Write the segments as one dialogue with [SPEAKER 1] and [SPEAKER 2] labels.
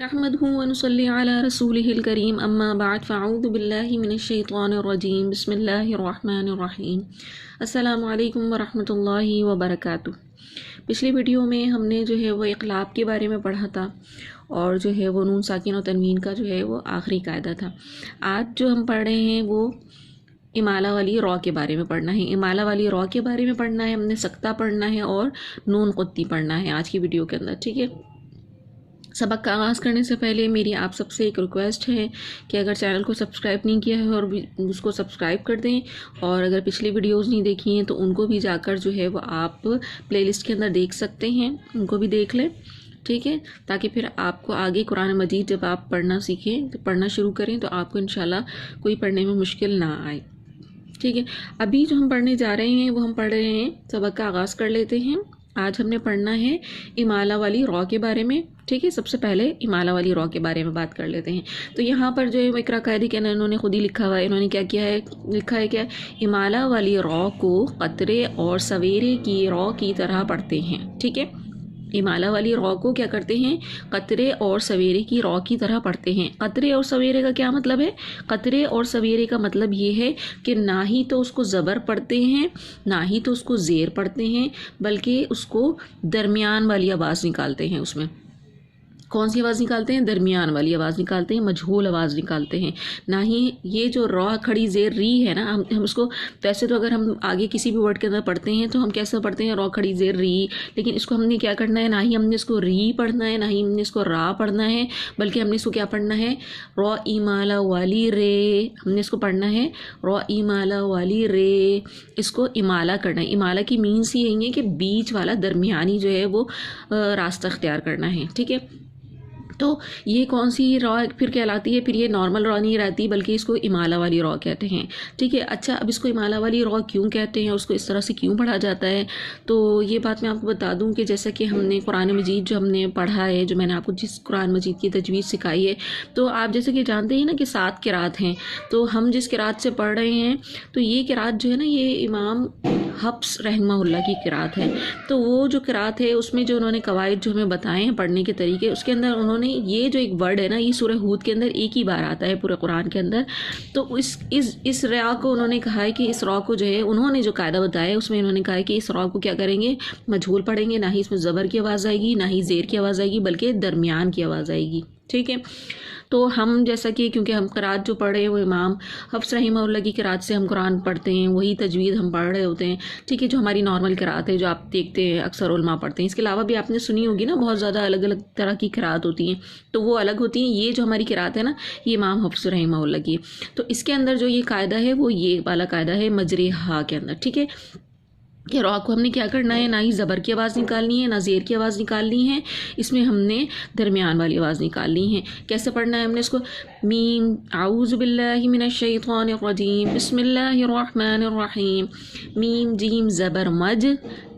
[SPEAKER 1] नहमदुहु व नुसल्ली अला रसूलिहिल करीम अम्मा बाद फ़अऊज़ु बिल्लाहि मिनश्शैतानिर रजीम बिस्मिल्लाहिर रहमानिर रहीम। अस्सलामु अलैकुम व रहमतुल्लाहि व बरकातुहू। पिछली वीडियो में हमने जो है वो इक़लाब के बारे में पढ़ा था और जो है वो नून साकिन और तनवीन का जो है वो आखिरी कायदा था। आज जो हम पढ़ रहे हैं वो इमाला वाली रॉ के बारे में पढ़ना है। इमाला वाली रॉ के बारे में पढ़ना है, हमने सक्ता पढ़ना है और नून क़ुत्ती पढ़ना है आज की वीडियो के अंदर, ठीक है। सबक का आगाज़ करने से पहले मेरी आप सबसे एक रिक्वेस्ट है कि अगर चैनल को सब्सक्राइब नहीं किया है और भी उसको सब्सक्राइब कर दें, और अगर पिछली वीडियोस नहीं देखी हैं तो उनको भी जाकर जो है वो आप प्लेलिस्ट के अंदर देख सकते हैं, उनको भी देख लें, ठीक है। ताकि फिर आपको आगे कुरान मजीद जब आप पढ़ना सीखें तो पढ़ना शुरू करें तो आपको इंशाल्लाह कोई पढ़ने में मुश्किल ना आए, ठीक है। अभी जो हम पढ़ने जा रहे हैं वो हम पढ़ रहे हैं, सबक का आगाज़ कर लेते हैं। आज हमने पढ़ना है इमाला वाली रॉ के बारे में, ठीक है। सबसे पहले इमाला वाली रॉ के बारे में बात कर लेते हैं। तो यहाँ पर जो है इकरा कायदी के अंदर इन्होंने खुद ही लिखा हुआ है, इन्होंने क्या किया है, लिखा है क्या, इमाला वाली रॉ को कतरे और सवेरे की रॉ की तरह पढ़ते हैं, ठीक है। इमाला वाली रॉ को क्या करते हैं, कतरे और सवेरे की रॉ की तरह पढ़ते हैं। कतरे और सवेरे का क्या मतलब है, कतरे और सवेरे का मतलब ये है कि ना ही तो उसको ज़बर पढ़ते हैं ना ही तो उसको ज़ेर पढ़ते हैं, बल्कि उसको दरमियान वाली आवाज़ निकालते हैं। उसमें कौन सी आवाज़ निकालते हैं, दरमियान वाली आवाज़ निकालते हैं, मजहूल आवाज़ निकालते हैं। ना ही ये जो रॉ खड़ी ज़ेर री है ना, हम उसको वैसे तो अगर हम आगे किसी भी वर्ड के अंदर पढ़ते हैं तो हम कैसे पढ़ते हैं, रॉ खड़ी ज़ेर री, लेकिन इसको हमने क्या करना है, ना ही हमने इसको री पढ़ना है ना ही हमने इसको रा पढ़ना है, बल्कि हमने इसको क्या पढ़ना है, रॉ इमाला वाली रे, हमने इसको पढ़ना है रॉ इमाला वाली रे। इसको इमाला करना है। इमाला की मीन्स ही यही है कि बीच वाला दरमियानी जो है वो रास्ता अख्तियार करना है, ठीक है। तो ये कौन सी रॉ फिर कहलाती है, फिर ये नॉर्मल रॉ नहीं रहती बल्कि इसको इमाला वाली रॉ कहते हैं, ठीक है। अच्छा, अब इसको इमाला वाली रॉ क्यों कहते हैं, उसको इस तरह से क्यों पढ़ा जाता है, तो ये बात मैं आपको बता दूं कि जैसा कि हमने कुरान मजीद जो हमने पढ़ा है, जो मैंने आपको जिस कुरान मजीद की तजवीज़ सिखाई है, तो आप जैसे कि जानते हैं ना कि 7 किरात हैं। तो हम जिस किरात से पढ़ रहे हैं तो ये किरात जो है ना, ये इमाम हफ्स रहमहुल्लाह की किरात है। तो वो जो किरात है उसमें जो उन्होंने कवायद जो हमें बताए हैं पढ़ने के तरीके, उसके अंदर उन्होंने ये जो एक वर्ड है ना, ये सूरह हूद के अंदर एक ही बार आता है पूरे कुरान के अंदर। तो इस रॉ को उन्होंने कहा है कि इस रॉ को जो है उन्होंने जो कायदा बताया है उसमें उन्होंने कहा है कि इस रॉ को क्या करेंगे, मजहूल पढ़ेंगे, ना ही इसमें ज़बर की आवाज़ आएगी ना ही ज़ेर की आवाज़ आएगी, बल्कि दरमियान की आवाज़ आएगी, ठीक है। तो हम जैसा कि क्योंकि हम क़िरात जो पढ़ रहे हैं वो इमाम हफ्स रहमहुल्लाह की क़िरात से हम कुरान पढ़ते हैं, वही तजवीद हम पढ़ रहे होते हैं, ठीक है। जो हमारी नॉर्मल क़िरात है जो आप देखते हैं अक्सर उलमा पढ़ते हैं, इसके अलावा भी आपने सुनी होगी ना, बहुत ज़्यादा अलग अलग तरह की क़िरात होती हैं, तो वो अलग होती हैं। ये जो हमारी क़िरात है ना, ये इमाम हफ्स रहमहुल्लाह की। तो इसके अंदर जो ये कायदा है वो ये वाला कायदा है मजरे हा के अंदर, ठीक है। कि रॉ को हमने क्या करना है, ना ही ज़बर की आवाज़ निकालनी है ना ज़ेर की आवाज़ निकालनी है, इसमें हमने दरमियान वाली आवाज़ निकालनी है। कैसे पढ़ना है हमने इसको, मीम आऊज़ु बिल्लाहि मिनश्शैतानिर रजीम बिस्मिल्लाहिर रहमानिर रहीम, मीम जीम ज़बर मज,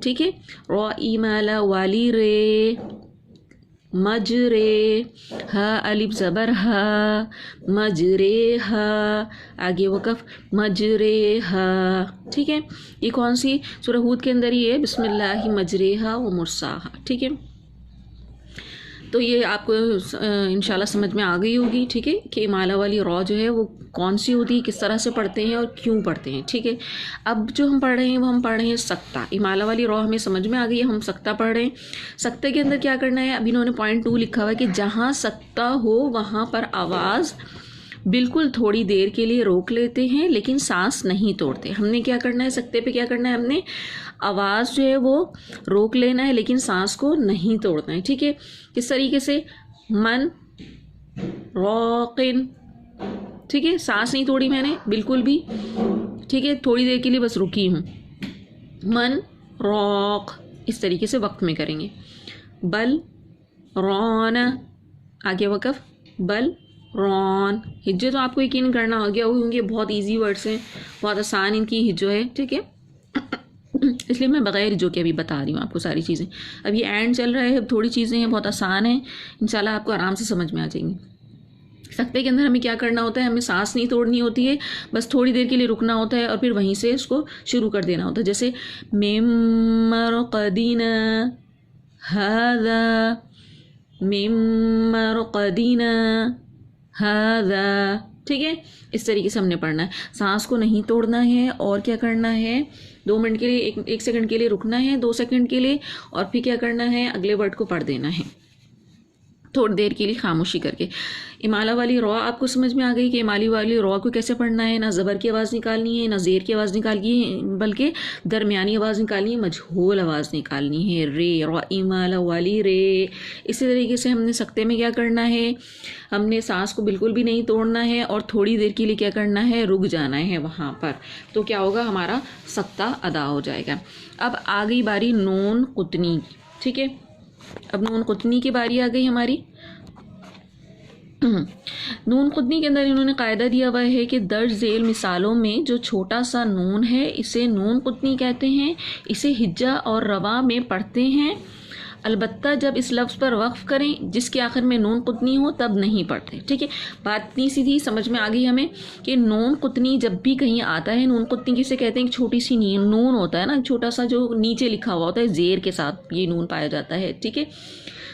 [SPEAKER 1] ठीक है। रॉ इमाला वाली रे, मजरे, हा अलिफ ज़बर हा, मजरे हा, आगे वक़फ़ मजरे हा, ठीक है। ये कौन सी सूरह हूद के अंदर ही है, बिस्मिल्लाहि मजरेहा व मुरसाहा, ठीक है। तो ये आपको इंशाल्लाह समझ में आ गई होगी, ठीक है, कि इमाला वाली रॉ जो है वो कौन सी होती है, किस तरह से पढ़ते हैं और क्यों पढ़ते हैं, ठीक है। अब जो हम पढ़ रहे हैं वो हम पढ़ रहे हैं सक्ता। इमाला वाली रॉ हमें समझ में आ गई है, हम सक्ता पढ़ रहे हैं। सक्ते के अंदर क्या करना है, अभी इन्होंने पॉइंट 2 लिखा हुआ है कि जहाँ सक्ता हो वहाँ पर आवाज़ बिल्कुल थोड़ी देर के लिए रोक लेते हैं लेकिन सांस नहीं तोड़ते। हमने क्या करना है, सक्ते पे क्या करना है, हमने आवाज़ जो है वो रोक लेना है लेकिन सांस को नहीं तोड़ना है, ठीक है। किस तरीके से, मन रॉकिन, ठीक है, सांस नहीं तोड़ी मैंने बिल्कुल भी, ठीक है, थोड़ी देर के लिए बस रुकी हूँ। मन रॉक, इस तरीके से वक्त में करेंगे। बल रौन, आगे वक़फ़ बल रॉन। हिज्जे तो आपको यकीन करना हो गया होंगे, बहुत इजी वर्ड्स हैं, बहुत आसान इनकी हिज्जो है, ठीक है। इसलिए मैं बग़ैर हिज्जो के अभी बता रही हूँ आपको सारी चीज़ें। अब ये एंड चल रहा है, थोड़ी चीज़ें हैं, बहुत आसान है, इंशाल्लाह आपको आराम से समझ में आ जाएंगी। सक्ते के अंदर हमें क्या करना होता है, हमें सांस नहीं तोड़नी होती है, बस थोड़ी देर के लिए रुकना होता है और फिर वहीं से उसको शुरू कर देना होता है। जैसे मिम मरक़दिना हाज़ा मिन मरक़दिना हाज़ा। ठीक है, इस तरीके से हमने पढ़ना है, सांस को नहीं तोड़ना है। और क्या करना है, 2 मिनट के लिए एक सेकंड के लिए रुकना है, 2 सेकंड के लिए, और फिर क्या करना है, अगले वर्ड को पढ़ देना है थोड़ी देर के लिए खामोशी करके। इमाला वाली रॉ आपको समझ में आ गई कि इमाली वाली रॉ को कैसे पढ़ना है। ना ज़बर की आवाज़ निकालनी है, ना ज़ेर की आवाज़ निकालनी है, बल्कि दरमियानी आवाज़ निकालनी है, मजहूल आवाज़ निकालनी है। रे, रॉ इमाला वाली रे। इसी तरीके से हमने सख्ते में क्या करना है, हमने सांस को बिल्कुल भी नहीं तोड़ना है और थोड़ी देर के लिए क्या करना है, रुक जाना है वहाँ पर। तो क्या होगा, हमारा सख्ता अदा हो जाएगा। अब आ गई बारी नून कुतनी। ठीक है, अब नून कुतनी की बारी आ गई हमारी। नून कुतनी के अंदर इन्होंने कायदा दिया हुआ है कि दर्ज झेल मिसालों में जो छोटा सा नून है इसे नून कुतनी कहते हैं। इसे हिज्जा और रवा में पढ़ते हैं, अलबत्ता जब इस लफ्ज़ पर वक्फ़ करें जिसके आखिर में नून कुतनी हो तब नहीं पढ़ते। ठीक है, बात इतनी सीधी समझ में आ गई हमें कि नून कुतनी जब भी कहीं आता है, नून कुतनी किसे कहते हैं, एक छोटी सी नून होता है ना, छोटा सा जो नीचे लिखा हुआ होता है, ज़ेर के साथ ये नून पाया जाता है। ठीक है,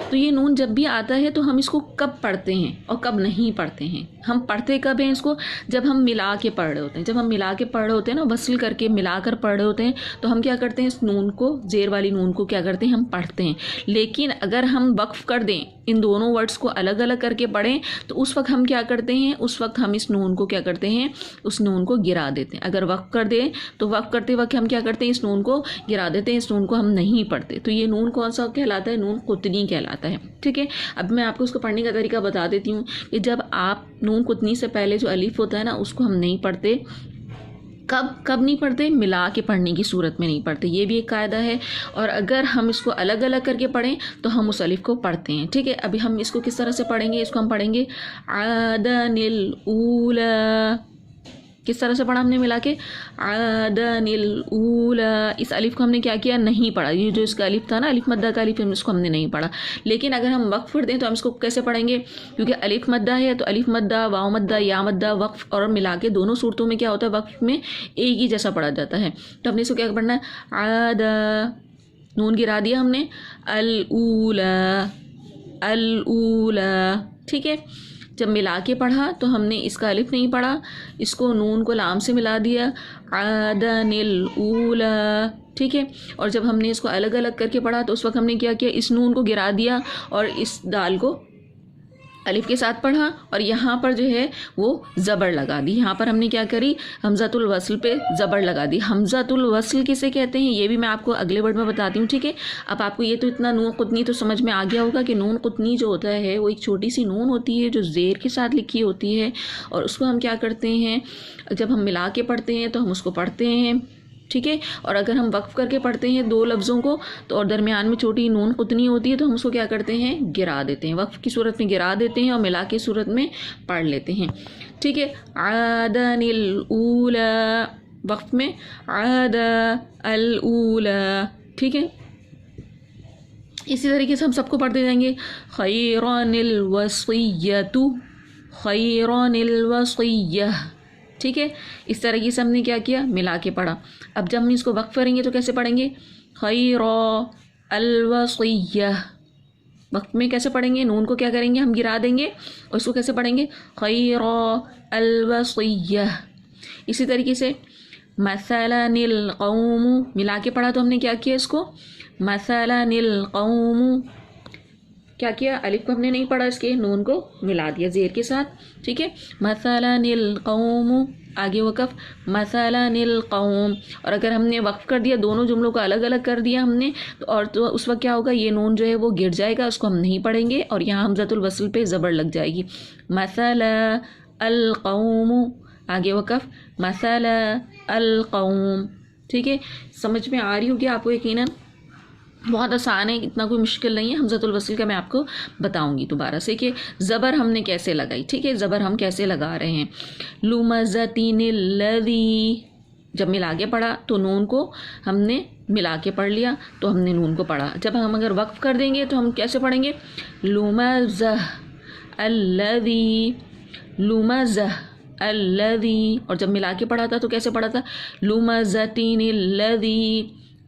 [SPEAKER 1] तो ये नून जब भी आता है तो हम इसको कब पढ़ते हैं और कब नहीं पढ़ते हैं। हम पढ़ते कब हैं इसको, जब हम मिला के पढ़ रहे होते हैं। जब हम मिला के पढ़ रहे होते हैं ना, वसल करके मिला कर पढ़ रहे होते हैं, तो हम क्या करते हैं, इस नून को, ज़ेर वाली नून को क्या करते हैं, हम पढ़ते हैं। लेकिन अगर हम वक्फ़ कर दें, इन दोनों वर्ड्स को अलग अलग करके पढ़ें, तो उस वक्त हम क्या करते हैं, उस वक्त हम इस नून को क्या करते हैं, उस नून को गिरा देते हैं। अगर वक्फ़ कर दें तो वक्फ़ करते वक्त हम क्या करते हैं, इस नून को गिरा देते हैं, इस नून को हम नहीं पढ़ते। तो ये नून कौन सा कहलाता है, नून कुतनी कहलाता है। ठीक है, अब मैं आपको उसको पढ़ने का तरीका बता देती हूँ कि जब आप नून कुतनी से पहले जो अलिफ होता है ना, उसको हम नहीं पढ़ते। कब नहीं पढ़ते, मिला के पढ़ने की सूरत में नहीं पढ़ते, ये भी एक कायदा है। और अगर हम इसको अलग अलग करके पढ़ें तो हम उस अलिफ को पढ़ते हैं। ठीक है, अभी हम इसको किस तरह से पढ़ेंगे, इसको हम पढ़ेंगे आदनिल ऊला। किस तरह से पढ़ा हमने मिला के, आदनिल ऊला। इस अलिफ को हमने क्या किया, नहीं पढ़ा। ये जो इसका अलिफ था ना, अलिफ मद्दा का अलिफ, इसको हमने नहीं पढ़ा। लेकिन अगर हम वक्फ पढ़ दें तो हम इसको कैसे पढ़ेंगे, क्योंकि अलिफ मद्दा है तो अलिफ मद्दा, वाव मद्दा, या मद्दा, वक्फ और मिला के दोनों सूरतों में क्या होता है, वक्फ में एक ही जैसा पढ़ा जाता है। तो हमने इसको क्या पढ़ना है, आदा, नून गिरा दिया हमने, अल ऊला, अल ऊला। ठीक है, जब मिला के पढ़ा तो हमने इसका अलिफ नहीं पढ़ा, इसको नून को लाम से मिला दिया, आदनिल ऊला। ठीक है, और जब हमने इसको अलग अलग करके पढ़ा तो उस वक्त हमने क्या किया, इस नून को गिरा दिया और इस दाल को अलिफ के साथ पढ़ा, और यहाँ पर जो है वो ज़बर लगा दी। यहाँ पर हमने क्या करी, हमज़तुल वस्ल पे ज़बर लगा दी। हमज़तुल वस्ल किसे कहते हैं, ये भी मैं आपको अगले वर्ड में बताती हूँ। ठीक है, अब आपको ये तो इतना नून कुतनी तो समझ में आ गया होगा कि नून कुतनी जो होता है वो एक छोटी सी नून होती है जो ज़ेर के साथ लिखी होती है, और उसको हम क्या करते हैं, जब हम मिला के पढ़ते हैं तो हम उसको पढ़ते हैं। ठीक है, और अगर हम वक्फ़ करके पढ़ते हैं दो लफ्ज़ों को तो, और दरमियान में छोटी नून कुतनी होती है, तो हम उसको क्या करते हैं, गिरा देते हैं। वक्फ़ की सूरत में गिरा देते हैं और मिला के सूरत में पढ़ लेते हैं। ठीक है, आदनिल ऊला, वक्फ़ में आदा अल ऊला। ठीक है, इसी तरीके से हम सबको पढ़ते जाएंगे, खैरानिल वसियतु, खैरानिल वसियह। ठीक है, इस तरीके से हमने क्या किया, मिला के पढ़ा। अब जब हम इसको वक्फ करेंगे तो कैसे पढ़ेंगे, खैरा अल वसियह। वक्त में कैसे पढ़ेंगे, नून को क्या करेंगे, हम गिरा देंगे, और इसको कैसे पढ़ेंगे, खैरा अल वसियह। इसी तरीके से मसलनिल कौम, मिला के पढ़ा तो हमने क्या किया, इसको मसलनिल कौम, क्या किया, अलिफ को हमने नहीं पढ़ा, इसके नून को मिला दिया ज़ेर के साथ। ठीक है, मसलनिल कौम, आगे वक़फ़, मसलनिल कौम। और अगर हमने वक़फ़ कर दिया, दोनों जुमलों को अलग अलग कर दिया हमने, तो उस वक्त क्या होगा, ये नून जो है वो गिर जाएगा, उसको हम नहीं पढ़ेंगे, और यहाँ हमज़तुल वस्ल पे ज़बर लग जाएगी। मसल अल कौम, आगे वक़फ़, मसल अल कौम। ठीक है, समझ में आ रही होगी आपको यकीनन, बहुत आसान है, इतना कोई मुश्किल नहीं है। हमज़तुल वस्ल का मैं आपको बताऊंगी दोबारा से कि ज़बर हमने कैसे लगाई। ठीक है, ज़बर हम कैसे लगा रहे हैं, लुमज़तिनिल्लज़ी, जब मिला के पढ़ा तो नून को हमने मिला के पढ़ लिया, तो हमने नून को पढ़ा। जब हम अगर वक्फ़ कर देंगे तो हम कैसे पढ़ेंगे, लुमज़ह अल्लज़ी, लुमज़ह अल्लज़ी। और जब मिला के पढ़ा था तो कैसे पढ़ा था, लुमज़तिनिल्लज़ी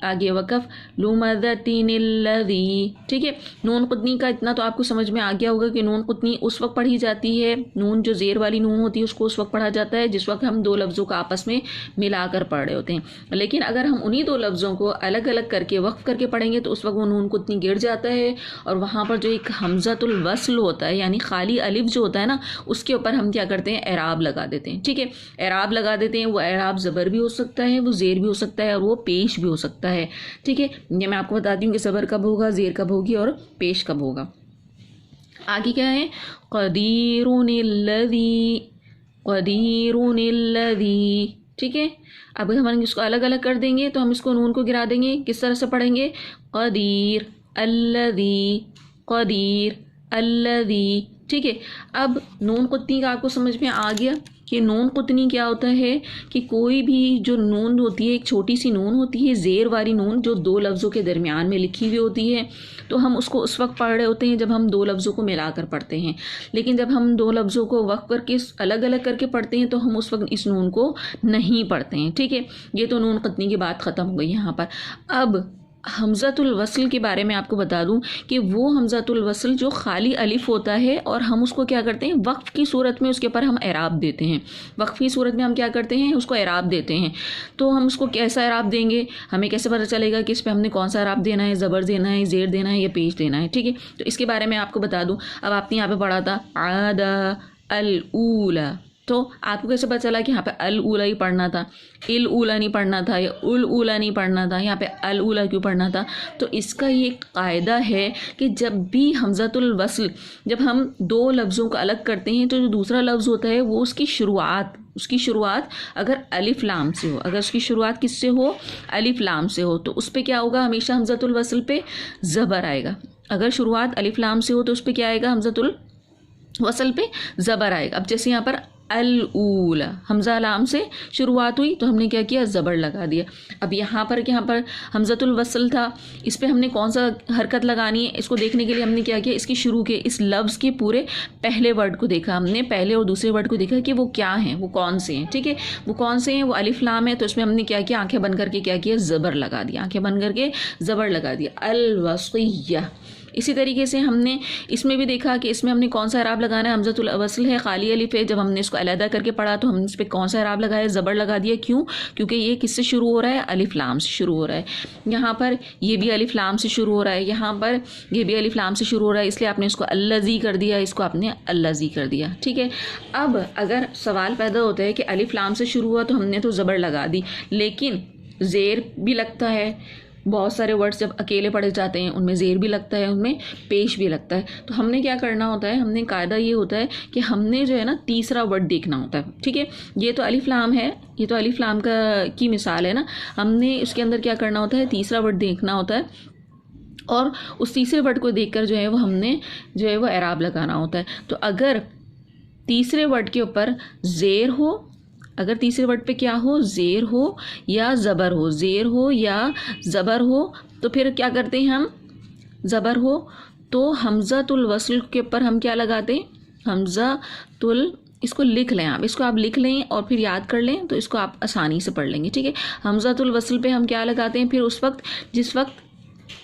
[SPEAKER 1] आगे वक़फ़ लुमज़तिनिल्लज़ी, ठीक है। नून क़ुतनी का इतना तो आपको समझ में आ गया होगा कि नून क़ुतनी उस वक्त पढ़ी जाती है, नून जो ज़ेर वाली नून होती है उसको उस वक्त पढ़ा जाता है जिस वक्त हम दो लफ्ज़ों को आपस में मिलाकर पढ़ रहे होते हैं। लेकिन अगर हम उन्हीं दो लफ्ज़ों को अलग अलग करके वक्फ़ करके पढ़ेंगे तो उस वक्त वो नून क़ुतनी गिर जाता है और वहाँ पर जो एक हमज़तुल वस्ल होता है यानी खाली अलिफ जो होता है ना, उसके ऊपर हम क्या करते हैं, एराब लगा देते हैं, ठीक है। एराब लगा देते हैं, वो एराब ज़बर भी हो सकता है, वो ज़ेर भी हो सकता है और वो पेश भी हो सकता है, ठीक है। ये मैं आपको बताती हूँ कि ज़बर कब होगा, ज़ेर कब होगी और पेश कब होगा। आगे क्या है, क़दीरुनिल्लज़ी, क़दीरुनिल्लज़ी, ठीक है। अब हम इसको अलग अलग कर देंगे तो हम इसको नून को गिरा देंगे, किस तरह से पढ़ेंगे, क़दीर अल्लज़ी, क़दीर अल्लज़ी, ठीक है। अब नून क़ुतनी का आपको समझ में आ गया कि नून क़ुतनी क्या होता है कि कोई भी जो नून होती है, एक छोटी सी नून होती है, ज़ेर वाली नून जो दो लफ्ज़ों के दरमियान में लिखी हुई होती है, तो हम उसको उस वक्त पढ़ रहे होते हैं जब हम दो लफ्ज़ों को मिलाकर पढ़ते हैं। लेकिन जब हम दो लफ्ज़ों को वक्फ़ करके अलग अलग करके पढ़ते हैं तो हम उस वक्त इस नून को नहीं पढ़ते हैं, ठीक है। ये तो नून क़ुतनी की बात ख़त्म हो गई यहाँ पर। अब हमज़तुल वस्ल के बारे में आपको बता दूं कि वो हमज़तुल वस्ल जो खाली अलिफ होता है और हम उसको क्या करते हैं, वक्फ़ की सूरत में उसके ऊपर हम एराब देते हैं। वक्फ़ की सूरत में हम क्या करते हैं, उसको एराब देते हैं। तो हम उसको कैसा एराब देंगे, हमें कैसे पता चलेगा कि इस पर हमने कौन सा एराब देना है, ज़बर देना है, ज़ेर देना है या पेश देना है, ठीक है। तो इसके बारे में आपको बता दूँ। अब आपने यहाँ पर पढ़ा था आदा अल ऊला, तो आपको कैसे पता चला कि यहाँ पे अल ऊला ही पढ़ना था, इल ऊला नहीं पढ़ना था या उल ऊला नहीं पढ़ना था, यहाँ पे अल ऊला क्यों पढ़ना था? तो इसका ये एक कायदा है कि जब भी हमज़तुल वस्ल, जब हम दो लफ्ज़ों को अलग करते हैं तो जो दूसरा लफ्ज़ होता है वो उसकी शुरुआत अगर अलिफ लाम से हो, अगर उसकी शुरुआत किससे हो, अलिफ लाम से हो, तो उस पर क्या होगा, हमेशा हमज़तुल वस्ल पे ज़बर आएगा। अगर शुरुआत अलिफ लाम से हो तो उस पर क्या आएगा, हमज़तुल वस्ल पे ज़बर आएगा। अब जैसे यहाँ पर अल ऊला, हमज़ा लाम से शुरुआत हुई तो हमने क्या किया, ज़बर लगा दिया। अब यहाँ पर हमज़तुल वस्ल था, इस पे हमने कौन सा हरकत लगानी है, इसको देखने के लिए हमने क्या किया, इसकी शुरू के इस लफ्ज़ के पूरे पहले वर्ड को देखा, हमने पहले और दूसरे वर्ड को देखा कि वो क्या हैं, वो कौन से हैं, ठीक है। वो कौन से हैं, वो अलिफ लाम है, तो इसमें हमने क्या किया, आंखें बंद करके क्या किया, ज़बर लगा दिया, आंखें बंद करके ज़बर लगा दिया, अल वस्क़िय्या। इसी तरीके से हमने इसमें भी देखा कि इसमें हमने कौन सा एराब लगाना है, हमज़तुल वस्ल है, खाली अलिफ है। जब हमने इसको अलहदा करके पढ़ा तो हमने इस पर कौन सा एराब लगाया, ज़बर लगा दिया। क्यों? क्योंकि ये किससे शुरू हो रहा है, अलिफ लाम से शुरू हो रहा है। यहाँ पर ये भी अलिफ लाम से शुरू हो रहा है, यहाँ पर ये भी अलिफ लाम से शुरू हो रहा है, इसलिए आपने इसको अल्लज़ी कर दिया, इसको आपने अल्लज़ी कर दिया, ठीक है। अब अगर सवाल पैदा होता है कि अलिफ लाम से शुरू हुआ तो हमने तो ज़बर लगा दी, लेकिन ज़ेर भी लगता है, बहुत सारे वर्ड्स जब अकेले पढ़े जाते हैं उनमें ज़ेर भी लगता है, उनमें पेश भी लगता है। तो हमने क्या करना होता है, हमने कायदा ये होता है कि हमने जो है ना तीसरा वर्ड देखना होता है, ठीक है। ये तो अलिफ लाम है, ये तो अलिफ लाम की मिसाल है ना, हमने उसके अंदर क्या करना होता है, तीसरा वर्ड देखना होता है और उस तीसरे वर्ड को देखकर जो है वो हमने जो है वो एराब लगाना होता है। तो अगर तीसरे वर्ड के ऊपर ज़ेर हो, अगर तीसरे वर्ड पे क्या हो, ज़ेर हो या ज़बर हो, ज़ेर हो या ज़बर हो, तो फिर क्या करते हैं हम, ज़बर हो तो हमज़तुल वस्ल के ऊपर हम क्या लगाते हैं, हमज़तुल, इसको लिख लें आप, इसको आप लिख लें और फिर याद कर लें तो इसको आप आसानी से पढ़ लेंगे, ठीक है। हमज़तुल वस्ल पे हम क्या लगाते हैं, फिर उस वक्त जिस वक्त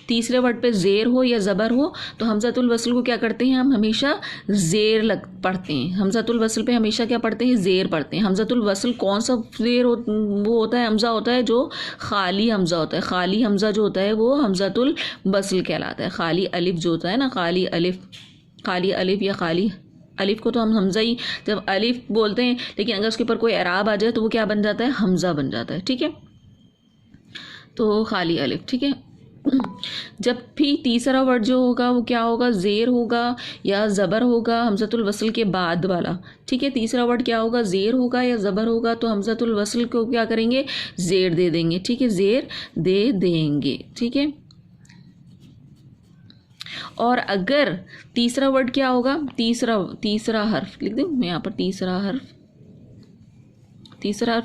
[SPEAKER 1] तीसरे वर्ड पे ज़ेर हो या ज़बर हो तो हमज़तुल वस्ल को क्या करते हैं, हम हमेशा ज़ेर पढ़ते हैं। हमज़तुल वस्ल पे हमेशा क्या पढ़ते हैं, ज़ेर पढ़ते हैं। हमज़तुल वस्ल कौन सा ज़ेर वो होता है, हमज़ा होता है जो खाली हमज़ा होता है, खाली हमज़ा जो होता है वो हमज़तुल वस्ल कहलाता है। खाली अलिफ जो होता है ना, खाली अलिफ या खाली अलिफ को तो हम हमज़ा ही जब अलिफ बोलते हैं, लेकिन अगर उसके ऊपर कोई एराब आ जाए तो वो क्या बन जाता है, हमज़ा बन जाता है, ठीक है। तो खाली अलिफ, ठीक है। जब भी तीसरा वर्ड जो होगा वो क्या होगा, ज़ेर होगा या ज़बर होगा, हमज़तुल वस्ल के बाद वाला, ठीक है। तीसरा वर्ड क्या होगा, ज़ेर होगा या ज़बर होगा, तो हमज़तुल वस्ल को क्या करेंगे, ज़ेर दे देंगे, ठीक है, ज़ेर दे देंगे, ठीक है। और अगर तीसरा वर्ड क्या होगा, तीसरा हर्फ लिख दूँ मैं यहाँ पर, तीसरा हर्फ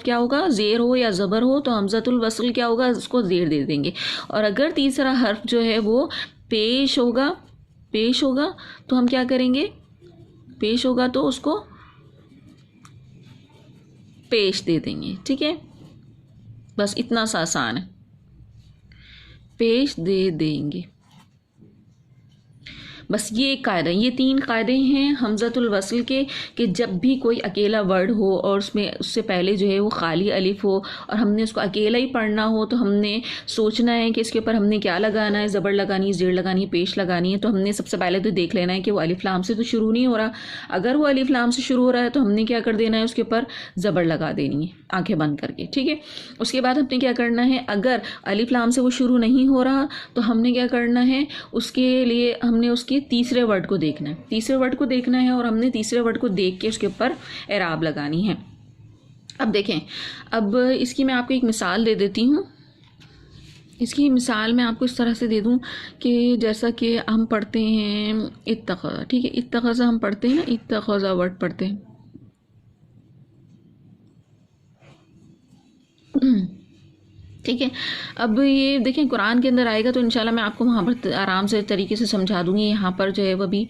[SPEAKER 1] क्या होगा, ज़ेर हो या ज़बर हो तो हमज़तुल वस्ल क्या होगा, उसको ज़ेर दे देंगे। और अगर तीसरा हर्फ जो है वो पेश होगा तो हम क्या करेंगे, पेश होगा तो उसको पेश दे देंगे, ठीक है। बस इतना सा आसान है। पेश दे देंगे। बस ये एक कायदा, ये 3 कायदे हैं हमज़तुल वस्ल के, कि जब भी कोई अकेला वर्ड हो और उसमें उससे पहले जो है वो खाली अलिफ हो और हमने उसको अकेला ही पढ़ना हो, तो हमने सोचना है कि इसके ऊपर हमने क्या लगाना है, ज़बर लगानी है, ज़ेर लगानी है, पेश लगानी है। तो हमने सबसे पहले तो देख लेना है कि वो अलिफ लाम से तो शुरू नहीं हो रहा। अगर वो अलिफ लाम से शुरू हो रहा है तो हमने क्या कर देना है, उसके ऊपर ज़बर लगा देनी है आंखें बंद करके, ठीक है। उसके बाद हमने क्या करना है, अगर अलिफ लाम से वो शुरू नहीं हो रहा तो हमने क्या करना है, उसके लिए हमने उसके तीसरे वर्ड को देखना है, तीसरे वर्ड को देखना है और हमने तीसरे वर्ड को देख के उसके ऊपर एराब लगानी है। अब देखें, अब इसकी मैं आपको एक मिसाल दे देती हूँ। इसकी मिसाल मैं आपको इस तरह से दे दूँ कि जैसा कि हम पढ़ते हैं इत्तख़ज़ा, ठीक है, इत्तख़ज़ा हम पढ़ते हैं ना, इत्तख़ज़ा वर्ड पढ़ते हैं। ठीक है, अब ये देखें कुरान के अंदर आएगा तो इंशाल्लाह मैं आपको वहाँ पर आराम से तरीके से समझा दूँगी। यहाँ पर जो है वो भी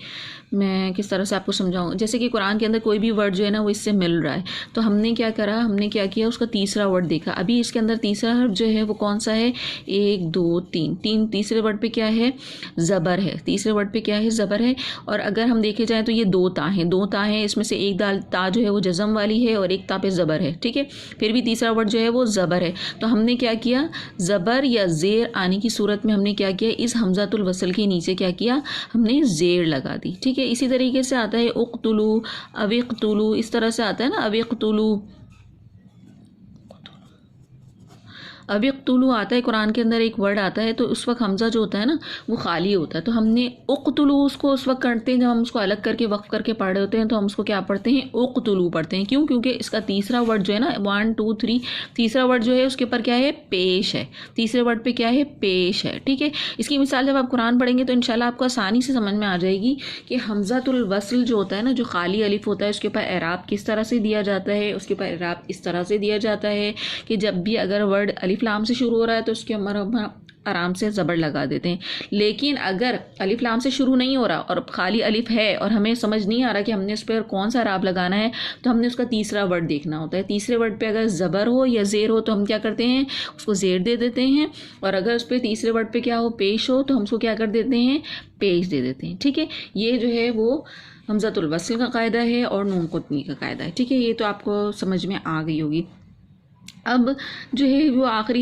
[SPEAKER 1] मैं किस तरह से आपको समझाऊँ, जैसे कि कुरान के अंदर कोई भी वर्ड जो है ना वो इससे मिल रहा है, तो हमने क्या करा, हमने क्या किया, उसका तीसरा वर्ड देखा। अभी इसके अंदर तीसरा हर्फ जो है वो कौन सा है, 1 2 3, तीसरे वर्ड पे क्या है, ज़बर है, तीसरे वर्ड पे क्या है, ज़बर है। और अगर हम देखे जाएँ तो ये 2 ता हैं, 2 ता हैं, इसमें से एक ता जो है वो जज़म वाली है और एक ता पे ज़बर है, ठीक है। फिर भी तीसरा वर्ड जो है वो ज़बर है, तो हमने क्या किया, ज़बर या ज़ेर आने की सूरत में हमने क्या किया, इस हमज़तुल वस्ल के नीचे क्या किया, हमने ज़ेर लगा दी, ठीक है। इसी तरीके से आता है उक़्तुलू, अविक़्तुलू, इस तरह से आता है ना, अविक़्तुलू, अविक़्तुलू आता है कुरान के अंदर, एक वर्ड आता है तो उस वक्त हमज़ा जो होता है ना वो खाली होता है, तो हमने उक़्तुलू उसको उस वक्त करते हैं जब हम उसको अलग करके वक्फ करके पढ़ रहे होते हैं, तो हम उसको क्या पढ़ते हैं, उक़्तुलू पढ़ते हैं। क्यों, क्योंकि इसका तीसरा वर्ड जो है ना 1 2 3, तीसरा वर्ड जो है उसके ऊपर क्या है, पेश है, तीसरे वर्ड पर क्या है, पेश है, ठीक है। इसकी मिसाल जब आप कुरान पढ़ेंगे तो इंशाल्लाह आपको आसानी से समझ में आ जाएगी कि हमज़तुल वस्ल जो होता है ना, जो खाली अलिफ होता है, उसके ऊपर एराब किस तरह से दिया जाता है। उसके ऊपर एराब इस तरह से दिया जाता है कि जब भी अगर वर्ड अलिफ लाम से शुरू हो रहा है तो उसके ऊपर हम आराम से ज़बर लगा देते हैं। लेकिन अगर अलिफ लाम से शुरू नहीं हो रहा और खाली अलिफ है और हमें समझ नहीं आ रहा कि हमने उस पर कौन सा एराब लगाना है, तो हमने उसका तीसरा वर्ड देखना होता है। तीसरे वर्ड पे अगर ज़बर हो या ज़ेर हो तो हम क्या करते हैं, उसको ज़ेर दे देते हैं, और अगर उस पर तीसरे वर्ड पे क्या हो, पेश हो, तो हम उसको क्या कर देते हैं, पेश दे देते हैं, ठीक है। ये जो है वो हमज़तुल वस्ल का कायदा है और नून क़ुतनी का कायदा है, ठीक है। ये तो आपको समझ में आ गई होगी। अब जो है वो आखिरी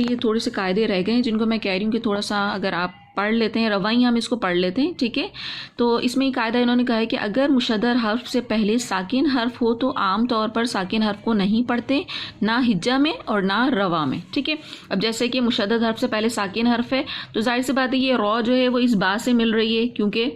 [SPEAKER 1] ये थोड़े से कायदे रह गए हैं जिनको मैं कह रही हूँ कि थोड़ा सा अगर आप पढ़ लेते हैं, रवाई हम इसको पढ़ लेते हैं, ठीक है। तो इसमें एक कायदा इन्होंने कहा है कि अगर मुशद्दद हर्फ से पहले साकिन हर्फ हो तो आम तौर पर साकिन हर्फ को नहीं पढ़ते, ना हिज्जा में और ना रवा में, ठीक है। अब जैसे कि मुशद्दद हर्फ से पहले साकिन हर्फ है तो जाहिर सी बात है ये रॉ जो है वो इस बा से मिल रही है, क्योंकि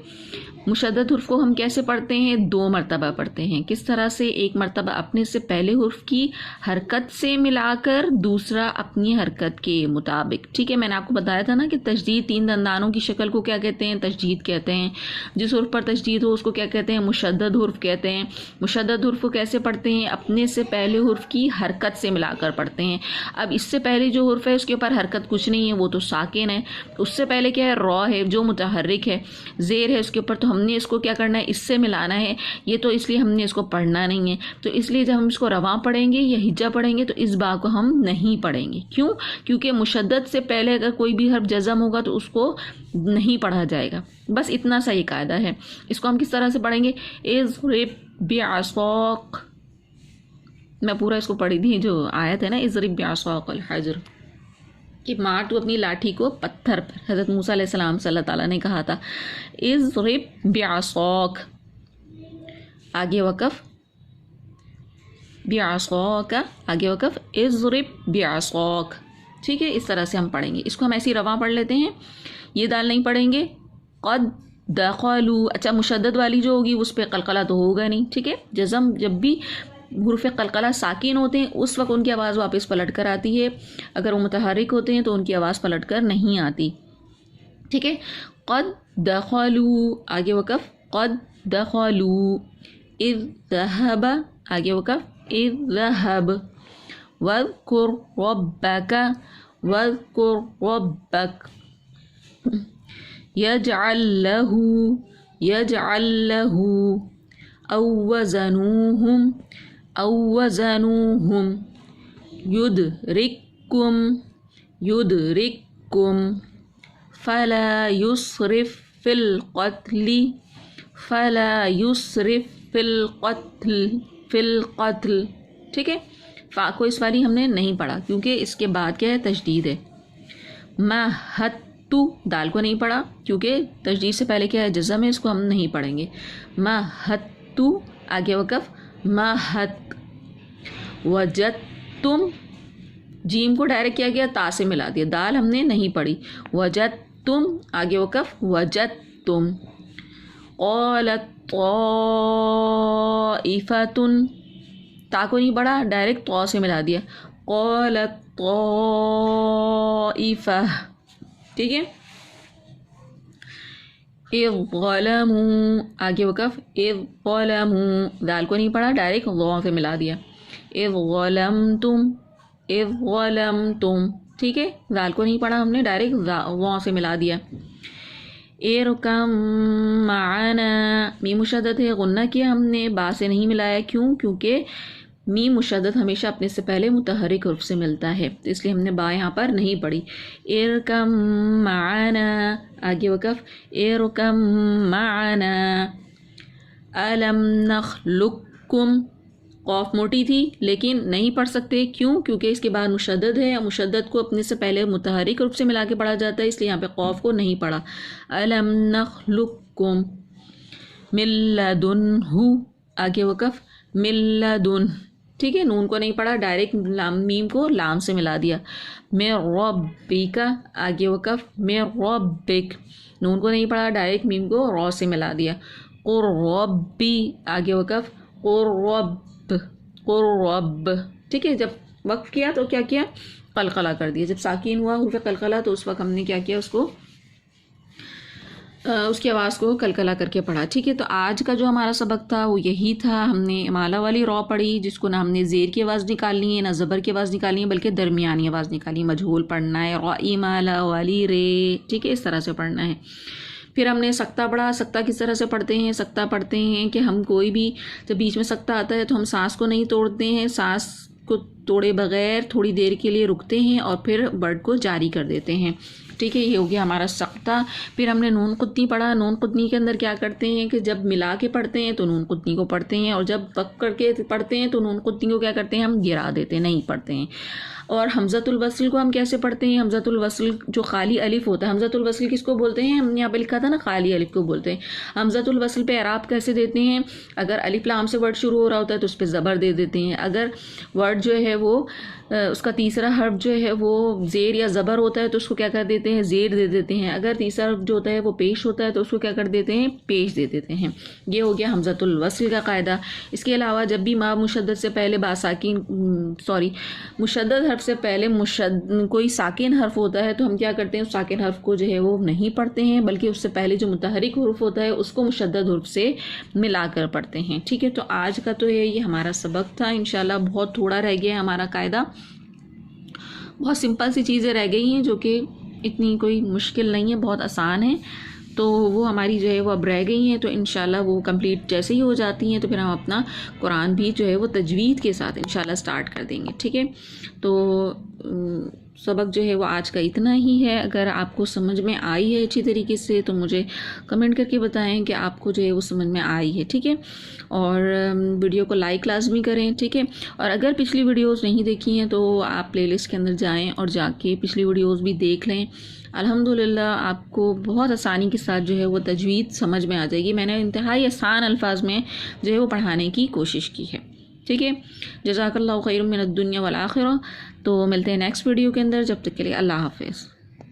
[SPEAKER 1] मुशद्दद हुर्फ को हम कैसे पढ़ते हैं, 2 मरतबा पढ़ते हैं। किस तरह से, एक मरतबा अपने से पहले हुर्फ की हरकत से मिलाकर, दूसरा अपनी हरकत के मुताबिक, ठीक है। मैंने आपको बताया था ना कि तशदीद 3 दंदानों की शक्ल को क्या कहते हैं, तशदीद कहते हैं। जिस हुर्फ पर तशदीद हो उसको क्या कहते हैं, मुशद्दद हुर्फ कहते हैं। मुशद्दद हुर्फ को कैसे पढ़ते हैं, अपने से पहले हुर्फ की हरकत से मिलाकर पढ़ते हैं। अब इससे पहले जो हुर्फ है उसके ऊपर हरकत कुछ नहीं है, वो तो साकिन है। उससे पहले क्या है, रॉ है जो मुतहर्रिक है, ज़ेर है उसके ऊपर, तो हमने इसको क्या करना है, इससे मिलाना है। ये तो इसलिए हमने इसको पढ़ना नहीं है, तो इसलिए जब हम इसको रवा पढ़ेंगे या हिज्जा पढ़ेंगे तो इस बा को हम नहीं पढ़ेंगे। क्यों, क्योंकि मुशद्दद से पहले अगर कोई भी हर्फ जज़म होगा तो उसको नहीं पढ़ा जाएगा। बस इतना सा ही कायदा है। इसको हम किस तरह से पढ़ेंगे, इज़रिब बिअसाक, मैं पूरा इसको पढ़ी थी जो आयत है ना, इज़रिब बिअसाकल हजर, कि मार तू अपनी लाठी को पत्थर पर। हज़रत मूसा अलैहिस्सलाम से अल्लाह ताला ने कहा था इज़रिब बिअसाक, आगे वक़फ़ बिअसाक, आगे वक़फ़ इज़रिब बिअसाक, ठीक है। इस तरह से हम पढ़ेंगे। इसको हम ऐसे ही रवा पढ़ लेते हैं, ये दाल नहीं पढ़ेंगे। क़द दख़लू, अच्छा मुशद्दद वाली जो होगी उस पर क़लक़ला तो होगा नहीं, ठीक है। जज़म जब भी हुर्फ़ क़लक़ला साकिन होते हैं उस वक्त उनकी आवाज़ वापस पलट कर आती है, अगर वो मुतहर्रिक होते हैं तो उनकी आवाज़ पलट कर नहीं आती, ठीक है। क़द दख़लू, आगे वक़फ़ क़द दख़लू, इज़ ज़हब, आगे वक़फ़ इज़ ज़हब, वज़कुर रब्बक, वज़कुर रब्बक, यजअल लहू अव्वज़नूहुम युदरिक्कुम युदरिकुम फला युसरिफ फिल क़त्ल फला युसरिफ फिल क़त्ल। ठीक है, फ़ा को इस वाली हमने नहीं पढ़ा क्योंकि इसके बाद क्या है, तशदीद है। महत्तु दाल को नहीं पढ़ा क्योंकि तशदीद से पहले क्या है, जज़म है, इसको हम नहीं पढ़ेंगे। महत्तु आगे वक़फ़ महत। वजदतुम जीम को डायरेक्ट किया गया, ता से मिला दिया, दाल हमने नहीं पढ़ी। वजदतुम आगे वक़फ़ वजदतुम। क़ालत ताइफ़तुन ता को नहीं पढ़ा, डायरेक्ट तो से मिला दिया। क़ालत ताइफ़ा। ठीक है, इज़ ज़लमू आगे वक़फ़ इज़ ज़लमू दाल को नहीं पढ़ा, डायरेक्ट ज़ से मिला दिया। इज़ ज़लमतुम। ठीक है, दाल को नहीं पढ़ा हमने, डायरेक्ट ज़ से मिला दिया। इरकम माना मीम मुशद्दद है, गुन्ना किया हमने, बा से नहीं मिलाया। क्यों? क्योंकि मीम मुशद्दद हमेशा अपने से पहले मुतहर्रिक हुर्फ से मिलता है, तो इसलिए हमने बा यहाँ पर नहीं पढ़ी। इरकम माना आगे वक़फ़ इरकम माना। अलम नखलुक्कुम क़ाफ मोटी थी लेकिन नहीं पढ़ सकते। क्यों? क्योंकि इसके बाद मुशद्दद है, मुशद्दद को अपने से पहले मुतहर्रिक रूप से मिला के पढ़ा जाता है, इसलिए यहाँ पे क़ाफ को नहीं पढ़ा। अलम नखलुक्कुम मिल्लदुन्हु आगे वक़फ़ मिल्लदुन। ठीक है, नून को नहीं पढ़ा, डायरेक्ट लाम मीम को लाम से मिला दिया। मैं रब्बिका आगे वक़फ़ मैं रब्बिक। नून को नहीं पढ़ा, डायरेक्ट मीम को रॉ से मिला दिया। क़ुर रब्बी आगे वक़फ़ क़ुर्रब। ठीक है, जब वक़्फ़ किया तो क्या किया, कलकला कर दिया। जब साकिन हुआ हुर्फ़ कलकला तो उस वक्त हमने क्या किया, उसको उसकी आवाज़ को कलकला करके पढ़ा। ठीक है, तो आज का जो हमारा सबक था वो यही था। हमने माला वाली रॉ पढ़ी जिसको ना हमने ज़ेर की आवाज़ निकालनी है ना ज़बर की आवाज़ निकालनी है, बल्कि दरमियानी आवाज़ निकालनी है। मजहूल पढ़ना है, रॉ माला वाली रे। ठीक है, इस तरह से पढ़ना है। फिर हमने सक्ता पढ़ा। सक्ता किस तरह से पढ़ते हैं, सक्ता पढ़ते हैं कि हम कोई भी जब बीच में सक्ता आता है तो हम सांस को नहीं तोड़ते हैं, सांस को तोड़े बग़ैर थोड़ी देर के लिए रुकते हैं और फिर वर्ड को जारी कर देते हैं। ठीक है, ये हो गया हमारा सक्ता। फिर हमने नून कुतनी पढ़ा। नून कुतनी के अंदर क्या करते हैं कि जब मिला के पढ़ते हैं तो नून कुतनी को पढ़ते हैं, और जब वक़्फ़ करके पढ़ते हैं तो नून कुतनी को क्या करते हैं, हम गिरा देते हैं, नहीं पढ़ते हैं। और हमज़तुल वस्ल को हम कैसे पढ़ते हैं, हमज़तुल वस्ल जो खाली अलिफ होता है, हमज़तुल वस्ल किसको बोलते हैं, हमने यहाँ पे लिखा था ना खाली अलिफ को बोलते हैं। हमज़तुल वस्ल पे एराब कैसे देते हैं, अगर अलिफ लाम से वर्ड शुरू हो रहा होता है तो उस पर ज़बर दे देते हैं। अगर वर्ड जो है वो उसका तीसरा हर्फ जो है वो ज़ेर या ज़बर होता है तो उसको क्या कर देते हैं, ज़ेर दे देते हैं। अगर तीसरा हर्फ जो होता है वो पेश होता है तो उसको क्या कर देते हैं, पेश दे देते हैं। ये हो गया हमज़तुल वस्ल का कायदा। इसके अलावा जब भी मा मुशद्दद से पहले मुशद्दद हर्फ से पहले कोई साकिन हर्फ होता है तो हम क्या करते हैं, उस साकिन हर्फ को जो है वो नहीं पढ़ते हैं, बल्कि उससे पहले जो मुतहर्रिक हुर्फ होता है उसको मुशद्दद हुर्फ से मिलाकर पढ़ते हैं। ठीक है, तो आज का तो ये हमारा सबक था। इंशाल्लाह बहुत थोड़ा रह गया है हमारा कायदा, बहुत सिंपल सी चीज़ें रह गई हैं जो कि इतनी कोई मुश्किल नहीं है, बहुत आसान है। तो वो हमारी जो है वो अब रह गई हैं, तो इंशाल्लाह वो कंप्लीट जैसे ही हो जाती हैं तो फिर हम अपना कुरान भी जो है वो तजवीद के साथ इंशाल्लाह स्टार्ट कर देंगे। ठीक है, तो सबक जो है वो आज का इतना ही है। अगर आपको समझ में आई है अच्छी तरीके से तो मुझे कमेंट करके बताएं कि आपको जो है वो समझ में आई है। ठीक है, और वीडियो को लाइक लाजमी करें। ठीक है, और अगर पिछली वीडियोस नहीं देखी हैं तो आप प्लेलिस्ट के अंदर जाएं और जाके पिछली वीडियोस भी देख लें। अल्हम्दुलिल्लाह आपको बहुत आसानी के साथ जो है वो तजवीद समझ में आ जाएगी। मैंने इंतहाई आसान अल्फाज में जो है वो पढ़ाने की कोशिश की है। ठीक है, जज़ाकल्लाहु खैरुम मिनद दुनिया वल आखिरह। तो मिलते हैं नेक्स्ट वीडियो के अंदर, जब तक के लिए अल्लाह हाफ़िज़।